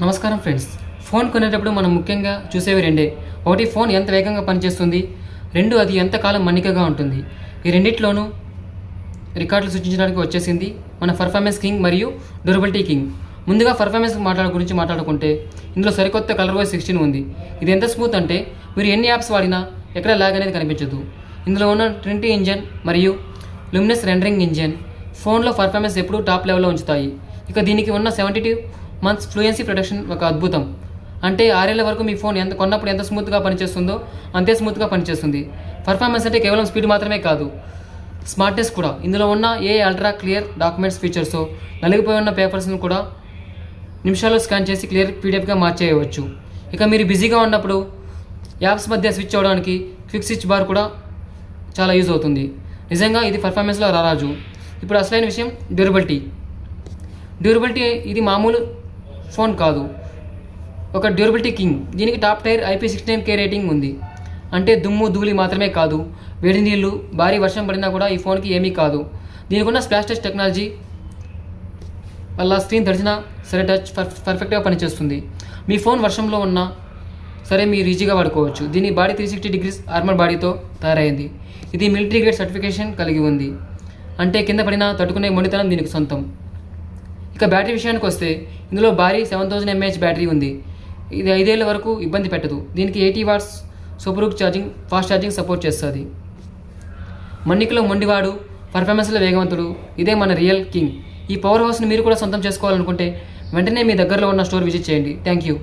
నమస్కారం friends. Phone కొనేటప్పుడు మనం ముఖ్యంగా చూసేవి రెండే. ఒకటి, ఫోన్ ఎంత వేగంగా పనిచేస్తుంది. రెండు, అది ఎంతకాలం మన్నికగా ఉంటుంది. ఈ రెండిట్లోనూ రికార్డులు సృష్టించడానికి వచ్చేసింది మన పర్ఫార్మెన్స్ కింగ్ మరియు డ్యూరబిలిటీ కింగ్. ముందుగా పర్ఫార్మెన్స్ గురించి మాట్లాడుకుంటే ఇందులో సరికొత్త కలర్వైజ్ 16 ఉంది. ఇది ఎంత స్మూత్ అంటే మీరు ఎన్ని యాప్స్ వాడినా ఎక్కడ లాగ్ అనేది కనిపించదు. ఇందులో ఉన్న ట్రినిటీ ఇంజన్ మరియు లూమినస్ రెండరింగ్ ఇంజన్ ఫోన్లో పర్ఫార్మెన్స్ ఎప్పుడూ టాప్ లెవెల్లో ఉంచుతాయి. ఇక దీనికి ఉన్న 72 మంత్స్ ఫ్లూయెన్సీ ప్రొటెక్షన్ ఒక అద్భుతం. అంటే 6 ఏళ్ల వరకు మీ ఫోన్ కొన్నప్పుడు ఎంత స్మూత్గా పనిచేస్తుందో అంతే స్మూత్గా పనిచేస్తుంది. పర్ఫార్మెన్స్ అంటే కేవలం స్పీడ్ మాత్రమే కాదు, స్మార్ట్నెస్ కూడా. ఇందులో ఉన్న అల్ట్రా క్లియర్ డాక్యుమెంట్స్ ఫీచర్స్ నలిగిపోయి ఉన్న పేపర్స్ను కూడా నిమిషాల్లో స్కాన్ చేసి క్లియర్ పీడిఎఫ్గా మార్చేయవచ్చు. ఇక మీరు బిజీగా ఉన్నప్పుడు యాప్స్ మధ్య స్విచ్ అవ్వడానికి క్విక్ స్విచ్ బార్ కూడా చాలా యూజ్ అవుతుంది. నిజంగా ఇది పర్ఫార్మెన్స్లో రారాజు. ఇప్పుడు అసలైన విషయం డ్యూరబిలిటీ. ఇది మామూలు ఫోన్ కాదు, ఒక డ్యూరబిలిటీ కింగ్. దీనికి టాప్ టైర్ IP69K రేటింగ్ ఉంది. అంటే దుమ్ము ధూళి మాత్రమే కాదు, వేడి నీళ్ళు భారీ వర్షం పడినా కూడా ఈ ఫోన్కి ఏమీ కాదు. దీనికి ఉన్న స్ప్లాష్ టచ్ టెక్నాలజీ వల్ల స్క్రీన్ తడిచినా సరే టచ్ పర్ఫెక్ట్గా పనిచేస్తుంది. మీ ఫోన్ వర్షంలో ఉన్నా సరే మీరు ఈజీగా వాడుకోవచ్చు. దీని బాడీ 360 డిగ్రీస్ ఆర్మర్ బాడీతో తయారైంది. ఇది మిలిటరీ గ్రేడ్ సర్టిఫికేషన్ కలిగి ఉంది. అంటే కింద పడినా తట్టుకునే మొండితనం దీనికి సొంతం. ఇక బ్యాటరీ విషయానికి వస్తే ఇందులో భారీ 7000 mAh బ్యాటరీ ఉంది. ఇది 5 ఏళ్ల వరకు ఇబ్బంది పెట్టదు. దీనికి 80 watts super charging, fast charging support చేస్తుంది. మన్నికలో మొండివాడు, పర్ఫార్మెన్స్లో వేగవంతుడు, ఇదే మన రియల్ కింగ్. ఈ పవర్ హౌస్ని మీరు కూడా సొంతం చేసుకోవాలనుకుంటే వెంటనే మీ దగ్గరలో ఉన్న స్టోర్ విజిట్ చేయండి. Thank you.